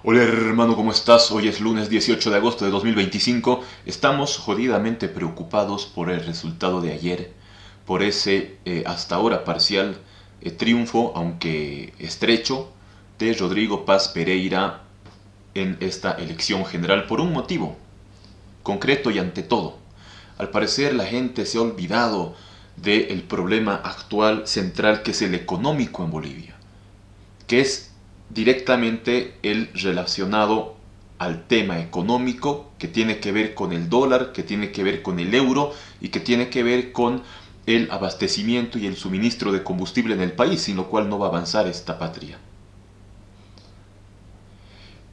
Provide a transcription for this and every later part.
Hola hermano, ¿cómo estás? Hoy es lunes 18 de agosto de 2025. Estamos jodidamente preocupados por el resultado de ayer, por ese hasta ahora parcial triunfo, aunque estrecho, de Rodrigo Paz Pereira en esta elección general por un motivo concreto y ante todo. Al parecer la gente se ha olvidado del problema actual central que es el económico en Bolivia, que es directamente el relacionado al tema económico que tiene que ver con el dólar, que tiene que ver con el euro y que tiene que ver con el abastecimiento y el suministro de combustible en el país, sin lo cual no va a avanzar esta patria.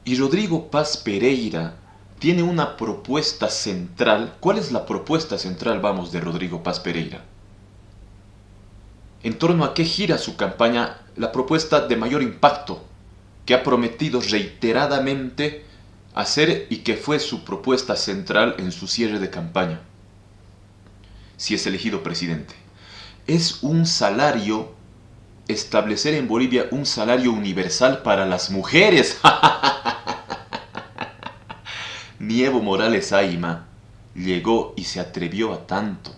Y Rodrigo Paz Pereira tiene una propuesta central. ¿Cuál es la propuesta central, vamos, de Rodrigo Paz Pereira? ¿En torno a qué gira su campaña? La propuesta de mayor impacto que ha prometido reiteradamente hacer y que fue su propuesta central en su cierre de campaña, si es elegido presidente. Es un salario, establecer en Bolivia un salario universal para las mujeres. Ni Evo Morales Aima llegó y se atrevió a tanto.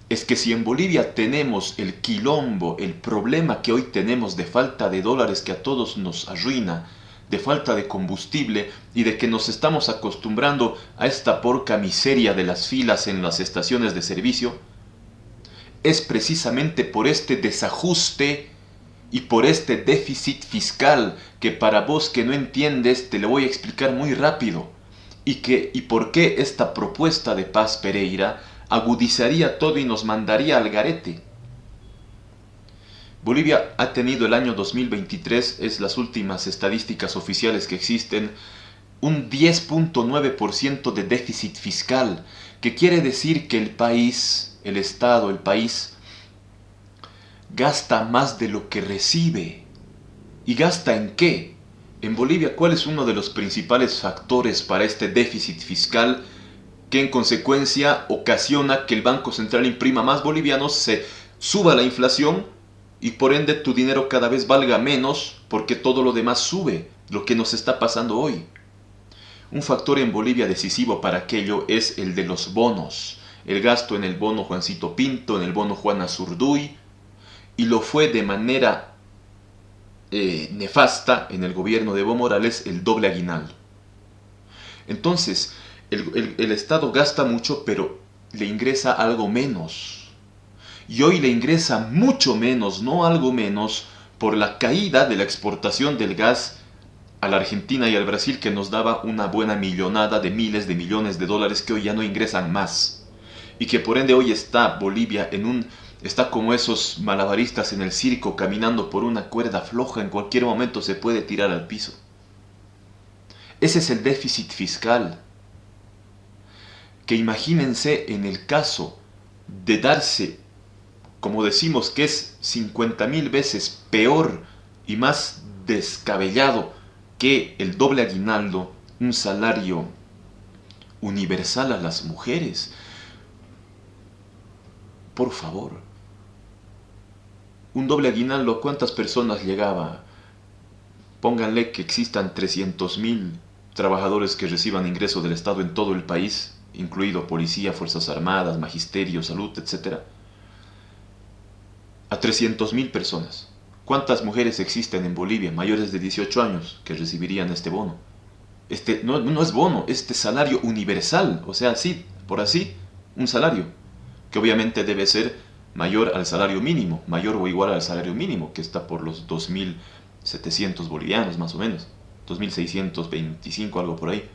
Es que si en Bolivia tenemos el quilombo, el problema que hoy tenemos de falta de dólares que a todos nos arruina, de falta de combustible y de que nos estamos acostumbrando a esta porca miseria de las filas en las estaciones de servicio, es precisamente por este desajuste y por este déficit fiscal que para vos que no entiendes te lo voy a explicar muy rápido y por qué esta propuesta de Paz Pereira agudizaría todo y nos mandaría al garete. Bolivia ha tenido el año 2023, es las últimas estadísticas oficiales que existen, un 10.9% de déficit fiscal, que quiere decir que el país, el Estado, el país, gasta más de lo que recibe. ¿Y gasta en qué? En Bolivia, ¿cuál es uno de los principales factores para este déficit fiscal que en consecuencia ocasiona que el Banco Central imprima más bolivianos, se suba la inflación y por ende tu dinero cada vez valga menos porque todo lo demás sube, lo que nos está pasando hoy? Un factor en Bolivia decisivo para aquello es el de los bonos, el gasto en el bono Juancito Pinto, en el bono Juana Zurduy, y lo fue de manera nefasta en el gobierno de Evo Morales el doble aguinaldo. Entonces, el Estado gasta mucho, pero le ingresa algo menos. Y hoy le ingresa mucho menos, no algo menos, por la caída de la exportación del gas a la Argentina y al Brasil, que nos daba una buena millonada de miles de millones de dólares que hoy ya no ingresan más. Y que por ende hoy está Bolivia está como esos malabaristas en el circo caminando por una cuerda floja, en cualquier momento se puede tirar al piso. Ese es el déficit fiscal. Que imagínense en el caso de darse, como decimos que es 50.000 veces peor y más descabellado que el doble aguinaldo, un salario universal a las mujeres. Por favor, un doble aguinaldo, ¿a cuántas personas llegaba? Pónganle que existan 300.000 trabajadores que reciban ingreso del Estado en todo el país, incluido policía, fuerzas armadas, magisterio, salud, etc. A 300.000 personas. ¿Cuántas mujeres existen en Bolivia mayores de 18 años que recibirían este bono? No es bono, este salario universal, o sea, sí, por así, un salario, que obviamente debe ser mayor al salario mínimo, mayor o igual al salario mínimo, que está por los 2.700 bolivianos más o menos, 2.625, algo por ahí.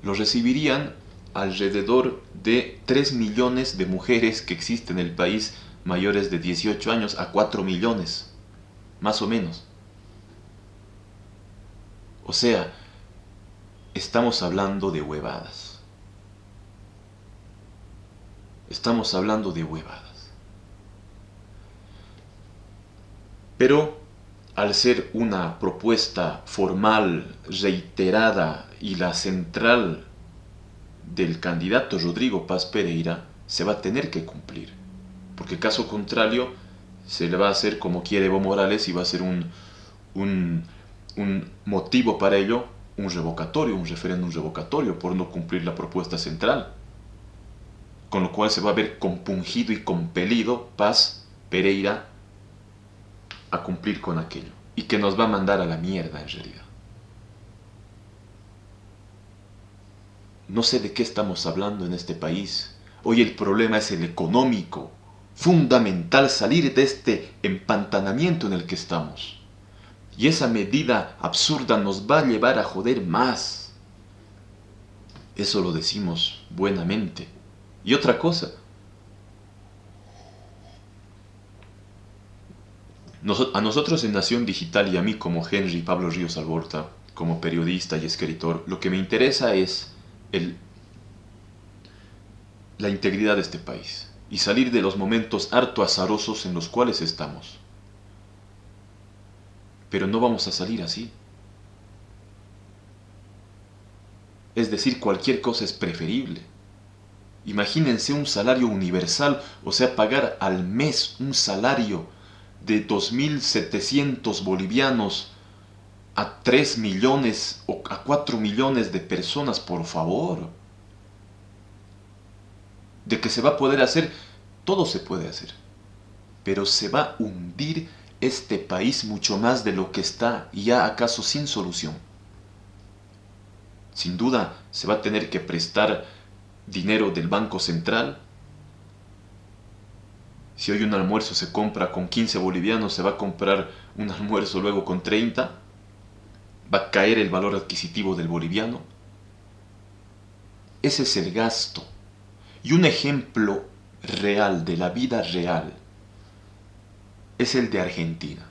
Lo recibirían alrededor de 3 millones de mujeres que existen en el país mayores de 18 años a 4 millones, más o menos. O sea, estamos hablando de huevadas. Estamos hablando de huevadas. Pero al ser una propuesta formal, reiterada y la central del candidato Rodrigo Paz Pereira, se va a tener que cumplir. Porque caso contrario, se le va a hacer como quiere Evo Morales y va a ser un un motivo para ello un revocatorio, un referéndum revocatorio por no cumplir la propuesta central. Con lo cual se va a ver compungido y compelido Paz Pereira a cumplir con aquello. Y que nos va a mandar a la mierda en realidad. No sé de qué estamos hablando en este país. Hoy el problema es el económico. Fundamental salir de este empantanamiento en el que estamos. Y esa medida absurda nos va a llevar a joder más. Eso lo decimos buenamente. Y otra cosa. A nosotros en Nación Digital y a mí como Henry Pablo Ríos Alborta, como periodista y escritor, lo que me interesa es la integridad de este país y salir de los momentos harto azarosos en los cuales estamos. Pero no vamos a salir así. Es decir, cualquier cosa es preferible. Imagínense un salario universal, o sea, pagar al mes un salario de 2.700 bolivianos a 3 millones o a 4 millones de personas, por favor. De que se va a poder hacer, todo se puede hacer. Pero se va a hundir este país mucho más de lo que está ya acaso sin solución. Sin duda se va a tener que prestar dinero del Banco Central. Si hoy un almuerzo se compra con 15 bolivianos, se va a comprar un almuerzo luego con 30. Va a caer el valor adquisitivo del boliviano. Ese es el gasto. Y un ejemplo real, de la vida real, es el de Argentina.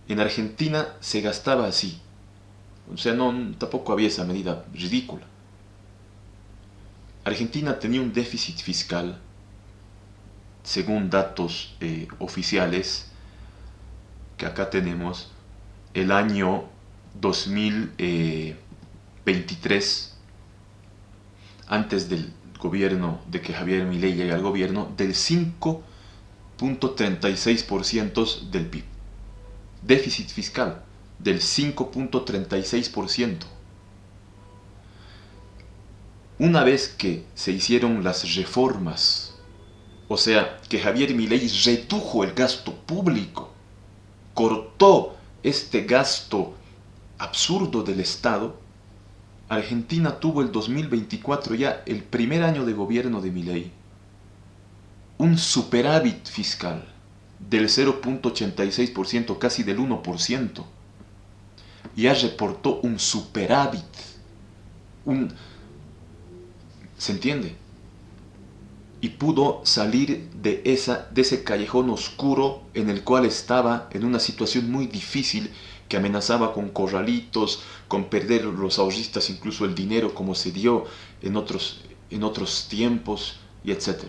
En Argentina se gastaba así. O sea, tampoco había esa medida ridícula. Argentina tenía un déficit fiscal, según datos oficiales que acá tenemos, el año 2023, antes del gobierno, de que Javier Milei llegue al gobierno, del 5.36% del PIB. Déficit fiscal del 5.36%. Una vez que se hicieron las reformas, o sea, que Javier Milei redujo el gasto público, cortó este gasto absurdo del Estado, Argentina tuvo el 2024, ya el primer año de gobierno de Milei, un superávit fiscal del 0.86%, casi del 1%. Ya reportó un superávit. ¿Se entiende? Y pudo salir de ese callejón oscuro en el cual estaba, en una situación muy difícil, que amenazaba con corralitos, con perder los ahorristas incluso el dinero, como se dio en otros tiempos, y etc.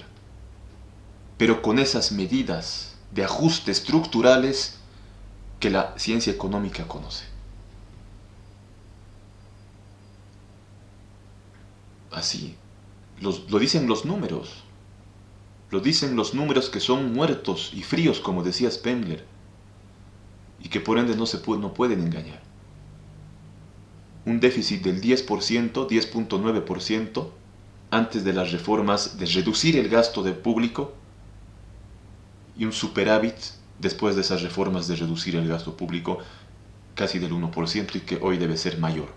Pero con esas medidas de ajuste estructurales que la ciencia económica conoce. Así, lo dicen los números. Lo dicen los números, que son muertos y fríos, como decía Spengler, y que por ende no pueden engañar. Un déficit del 10%, 10.9%, antes de las reformas de reducir el gasto de público, y un superávit después de esas reformas de reducir el gasto público casi del 1%, y que hoy debe ser mayor.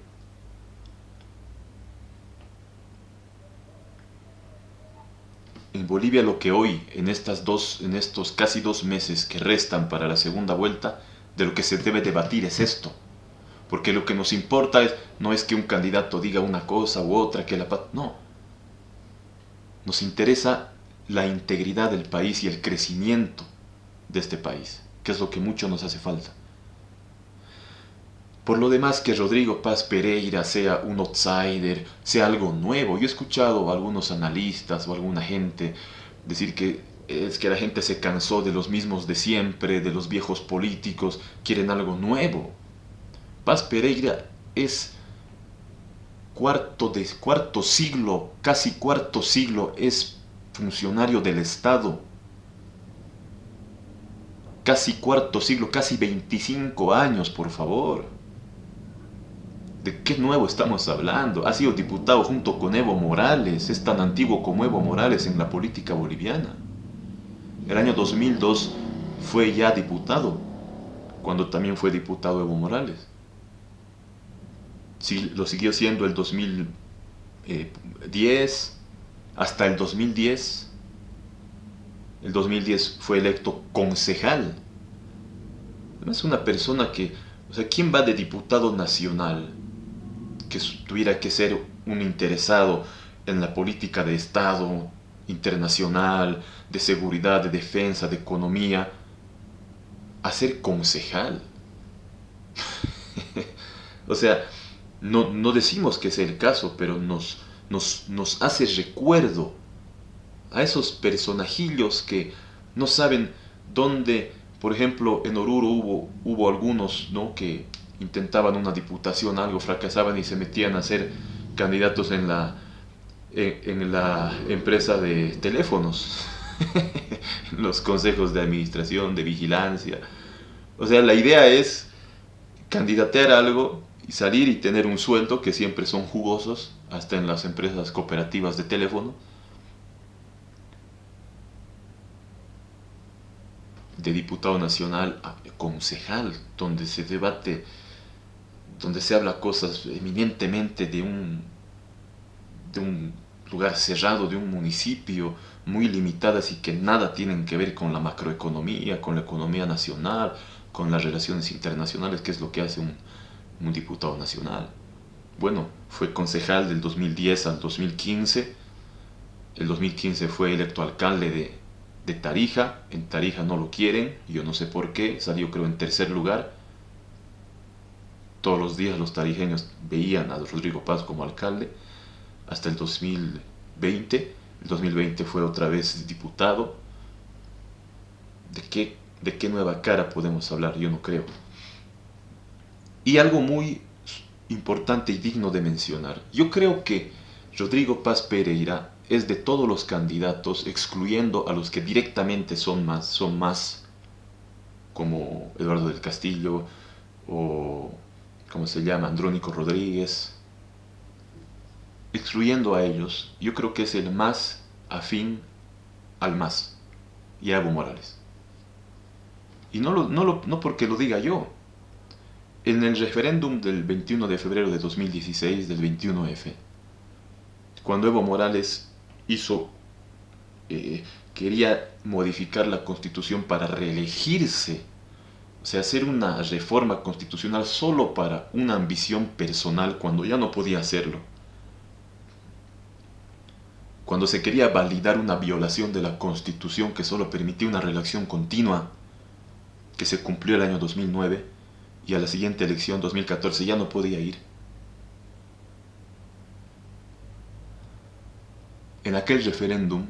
En Bolivia, lo que hoy, en estos casi 2 meses que restan para la segunda vuelta, de lo que se debe debatir es esto. Porque lo que nos importa no es que un candidato diga una cosa u otra, no. Nos interesa la integridad del país y el crecimiento de este país, que es lo que mucho nos hace falta. Por lo demás, que Rodrigo Paz Pereira sea un outsider, sea algo nuevo. Yo he escuchado a algunos analistas o alguna gente decir que es que la gente se cansó de los mismos de siempre, de los viejos políticos, quieren algo nuevo. Paz Pereira es cuarto siglo, casi cuarto siglo, es funcionario del Estado. Casi cuarto siglo, casi 25 años, por favor. ¿De qué nuevo estamos hablando? Ha sido diputado junto con Evo Morales, es tan antiguo como Evo Morales en la política boliviana. El año 2002 fue ya diputado, cuando también fue diputado Evo Morales. Sí, lo siguió siendo el 2010, hasta el 2010. El 2010 fue electo concejal. Es una persona que, o sea, ¿quién va de diputado nacional que tuviera que ser un interesado en la política de Estado, internacional, de seguridad, de defensa, de economía, a ser concejal? O sea, no decimos que sea el caso, pero nos hace recuerdo a esos personajillos que no saben dónde. Por ejemplo, en Oruro hubo algunos, ¿no?, que intentaban una diputación, algo, fracasaban y se metían a ser candidatos en la empresa de teléfonos, en los consejos de administración, de vigilancia. O sea, la idea es candidatear algo y salir y tener un sueldo, que siempre son jugosos, hasta en las empresas cooperativas de teléfono, de diputado nacional a concejal, donde se debate, donde se habla cosas eminentemente de un lugar cerrado, de un municipio, muy limitadas y que nada tienen que ver con la macroeconomía, con la economía nacional, con las relaciones internacionales, que es lo que hace un diputado nacional. Bueno, fue concejal del 2010 al 2015. El 2015 fue electo alcalde de Tarija. En Tarija no lo quieren, yo no sé por qué, salió creo en tercer lugar. Todos los días los tarijeños veían a Rodrigo Paz como alcalde, hasta el 2020. El 2020 fue otra vez diputado. ¿De qué nueva cara podemos hablar? Yo no creo. Y algo muy importante y digno de mencionar. Yo creo que Rodrigo Paz Pereira es de todos los candidatos, excluyendo a los que directamente son más como Eduardo del Castillo o, ¿cómo se llama?, Andrónico Rodríguez. Excluyendo a ellos, yo creo que es el más afín al MAS y a Evo Morales. Y no porque lo diga yo. En el referéndum del 21 de febrero de 2016, del 21F, cuando Evo Morales quería modificar la constitución para reelegirse, o sea, hacer una reforma constitucional solo para una ambición personal, cuando ya no podía hacerlo, cuando se quería validar una violación de la constitución que solo permitía una reelección continua, que se cumplió el año 2009, y a la siguiente elección, 2014, ya no podía ir. En aquel referéndum,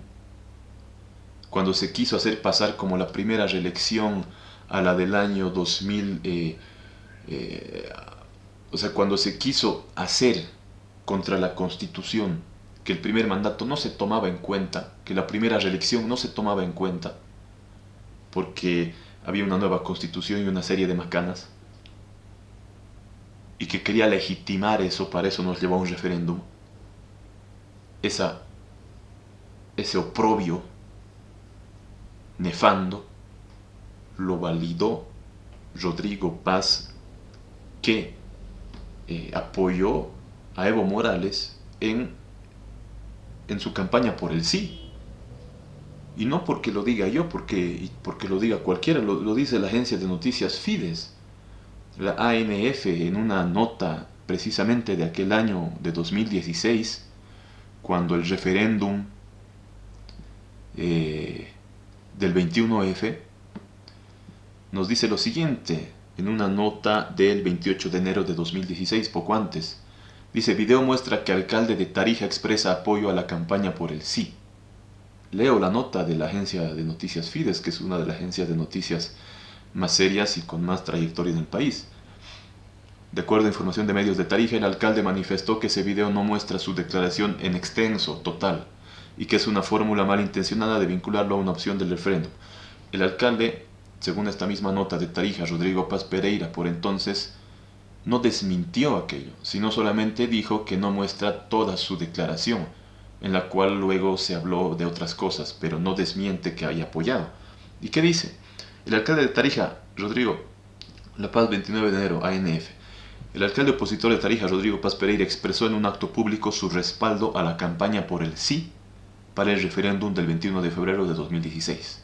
cuando se quiso hacer pasar como la primera reelección a la del año 2000, o sea, cuando se quiso hacer contra la Constitución, que el primer mandato no se tomaba en cuenta, que la primera reelección no se tomaba en cuenta, porque había una nueva Constitución y una serie de macanas, y que quería legitimar eso, para eso nos llevó a un referéndum. Ese oprobio nefando lo validó Rodrigo Paz, que apoyó a Evo Morales en su campaña por el sí. Y no porque lo diga yo, porque lo diga cualquiera, lo dice la agencia de noticias Fides, la ANF, en una nota precisamente de aquel año de 2016, cuando el referéndum del 21F, nos dice lo siguiente, en una nota del 28 de enero de 2016, poco antes. Dice: video muestra que alcalde de Tarija expresa apoyo a la campaña por el sí. Leo la nota de la agencia de noticias Fides, que es una de las agencias de noticias más serias y con más trayectoria en el país. De acuerdo a información de medios de Tarija, el alcalde manifestó que ese video no muestra su declaración en extenso, total, y que es una fórmula malintencionada de vincularlo a una opción del referéndum. El alcalde, según esta misma nota de Tarija, Rodrigo Paz Pereira, por entonces, no desmintió aquello, sino solamente dijo que no muestra toda su declaración, en la cual luego se habló de otras cosas, pero no desmiente que haya apoyado. ¿Y qué dice? El alcalde de Tarija, Rodrigo La Paz, 29 de enero, ANF. El alcalde opositor de Tarija, Rodrigo Paz Pereira, expresó en un acto público su respaldo a la campaña por el sí para el referéndum del 21 de febrero de 2016.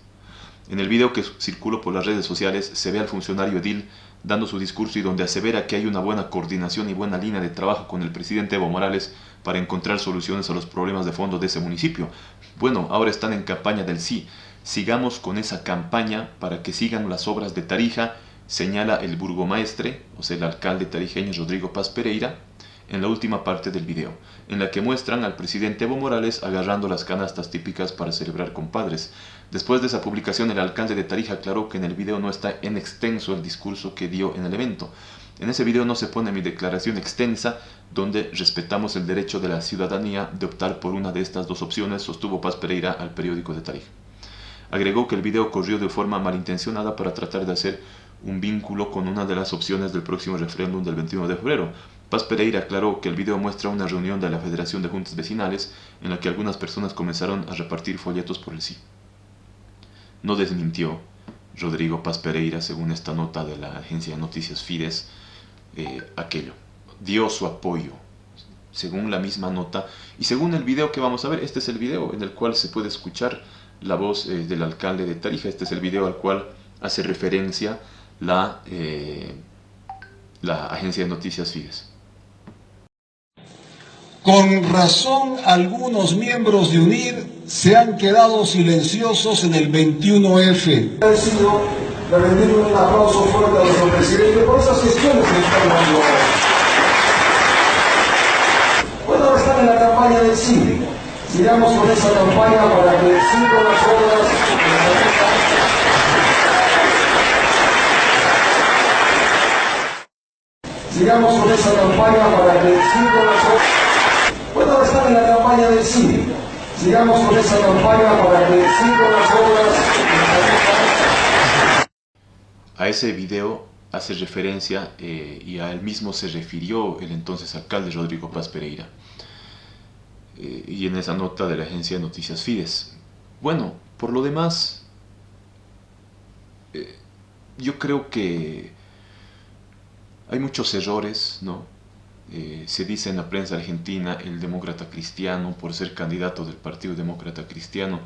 En el video que circuló por las redes sociales se ve al funcionario edil dando su discurso y donde asevera que hay una buena coordinación y buena línea de trabajo con el presidente Evo Morales para encontrar soluciones a los problemas de fondo de ese municipio. Bueno, ahora están en campaña del sí. Sigamos con esa campaña para que sigan las obras de Tarija, señala el burgomaestre, o sea el alcalde tarijeño Rodrigo Paz Pereira, en la última parte del video, en la que muestran al presidente Evo Morales agarrando las canastas típicas para celebrar con padres. Después de esa publicación, el alcalde de Tarija aclaró que en el video no está en extenso el discurso que dio en el evento. En ese video no se pone mi declaración extensa, donde respetamos el derecho de la ciudadanía de optar por una de estas dos opciones, sostuvo Paz Pereira al periódico de Tarija. Agregó que el video corrió de forma malintencionada para tratar de hacer un vínculo con una de las opciones del próximo referéndum del 21 de febrero. Paz Pereira aclaró que el video muestra una reunión de la Federación de Juntas Vecinales en la que algunas personas comenzaron a repartir folletos por el sí. No desmintió Rodrigo Paz Pereira, según esta nota de la agencia de noticias Fides, aquello. Dio su apoyo, según la misma nota y según el video que vamos a ver. Este es el video en el cual se puede escuchar la voz del alcalde de Tarija. Este es el video al cual hace referencia la agencia de noticias Fides. Con razón, algunos miembros de UNIR se han quedado silenciosos en el 21F. Ha decidido de rendir un aplauso fuerte a nuestro presidente por esas gestiones que están dando ahora. Bueno, ahora están en la campaña del sí. Sigamos con esa campaña para que sigan las obras. Sigamos con esa campaña para que sigan las obras. Bueno, ahora están en la campaña del sí. Sigamos con esa campaña para que sigan las obras. A ese video hace referencia y a él mismo se refirió el entonces alcalde Rodrigo Paz Pereira. Y en esa nota de la agencia de noticias Fides. Bueno, por lo demás, yo creo que hay muchos errores, ¿no? Se dice en la prensa argentina el demócrata cristiano por ser candidato del Partido Demócrata Cristiano.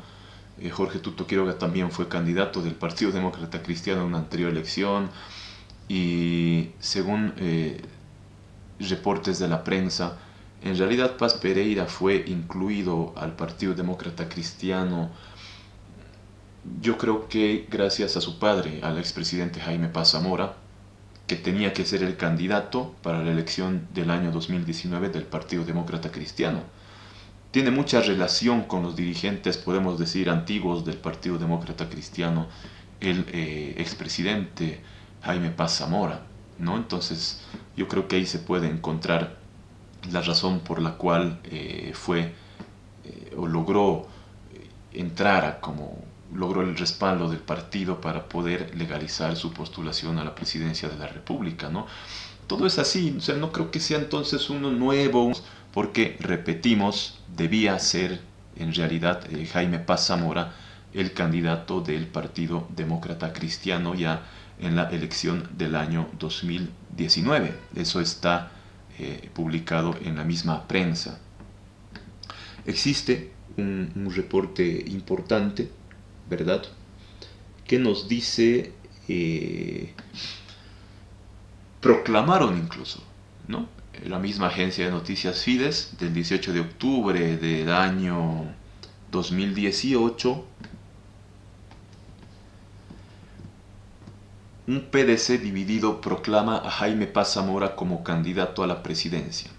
Jorge Tuto Quiroga también fue candidato del Partido Demócrata Cristiano en una anterior elección y según reportes de la prensa, en realidad Paz Pereira fue incluido al Partido Demócrata Cristiano, yo creo que gracias a su padre, al expresidente Jaime Paz Zamora, que tenía que ser el candidato para la elección del año 2019 del Partido Demócrata Cristiano. Tiene mucha relación con los dirigentes, podemos decir, antiguos del Partido Demócrata Cristiano, el expresidente Jaime Paz Zamora, ¿no? Entonces, yo creo que ahí se puede encontrar la razón por la cual o logró entrar logró el respaldo del partido para poder legalizar su postulación a la presidencia de la República, ¿no? Todo es así, o sea, no creo que sea entonces uno nuevo, porque, repetimos, debía ser en realidad Jaime Paz Zamora el candidato del Partido Demócrata Cristiano ya en la elección del año 2019. Eso está publicado en la misma prensa. Existe un reporte importante, ¿verdad?, que nos dice, proclamaron incluso, ¿no?, la misma agencia de noticias Fides del 18 de octubre del año 2018, un PDC dividido proclama a Jaime Paz Zamora como candidato a la presidencia.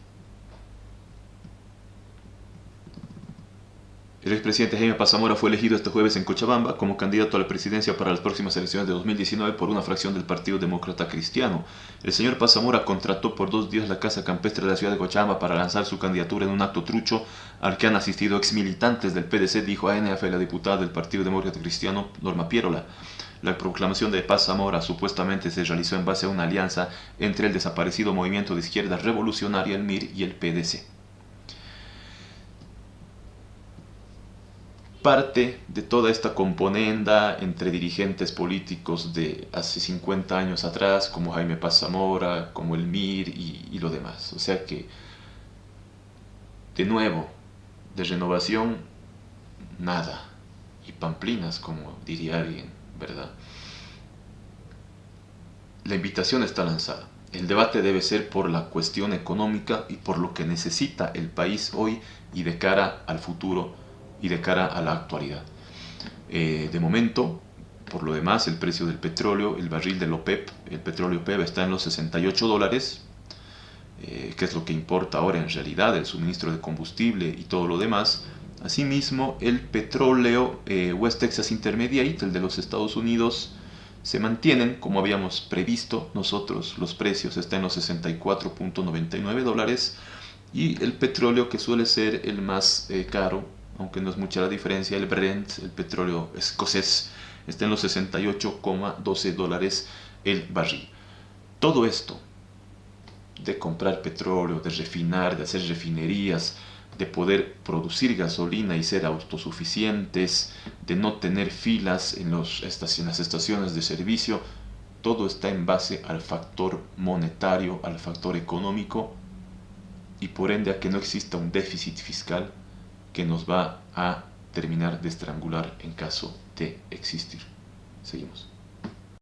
El expresidente Jaime Paz Zamora fue elegido este jueves en Cochabamba como candidato a la presidencia para las próximas elecciones de 2019 por una fracción del Partido Demócrata Cristiano. El señor Paz Zamora contrató por 2 días la Casa Campestre de la ciudad de Cochabamba para lanzar su candidatura en un acto trucho al que han asistido exmilitantes del PDC, dijo a ANF la diputada del Partido Demócrata Cristiano, Norma Pierola. La proclamación de Paz Zamora supuestamente se realizó en base a una alianza entre el desaparecido Movimiento de Izquierda Revolucionaria, el MIR, y el PDC. Parte de toda esta componenda entre dirigentes políticos de hace 50 años atrás, como Jaime Paz Zamora, como el MIR y lo demás. O sea que, de nuevo, de renovación, nada. Y pamplinas, como diría alguien, ¿verdad? La invitación está lanzada. El debate debe ser por la cuestión económica y por lo que necesita el país hoy y de cara al futuro y de cara a la actualidad. De momento, por lo demás, el precio del petróleo, el barril del OPEP, el petróleo OPEP está en los $68, que es lo que importa ahora en realidad, el suministro de combustible y todo lo demás. Asimismo, el petróleo West Texas Intermediate, el de los Estados Unidos, se mantienen como habíamos previsto nosotros. Los precios están en los $64.99 y el petróleo que suele ser el más caro, aunque no es mucha la diferencia, el Brent, el petróleo escocés, está en los $68.12 el barril. Todo esto de comprar petróleo, de refinar, de hacer refinerías, de poder producir gasolina y ser autosuficientes, de no tener filas en las estaciones de servicio, todo está en base al factor monetario, al factor económico y por ende a que no exista un déficit fiscal que nos va a terminar de estrangular en caso de existir. Seguimos.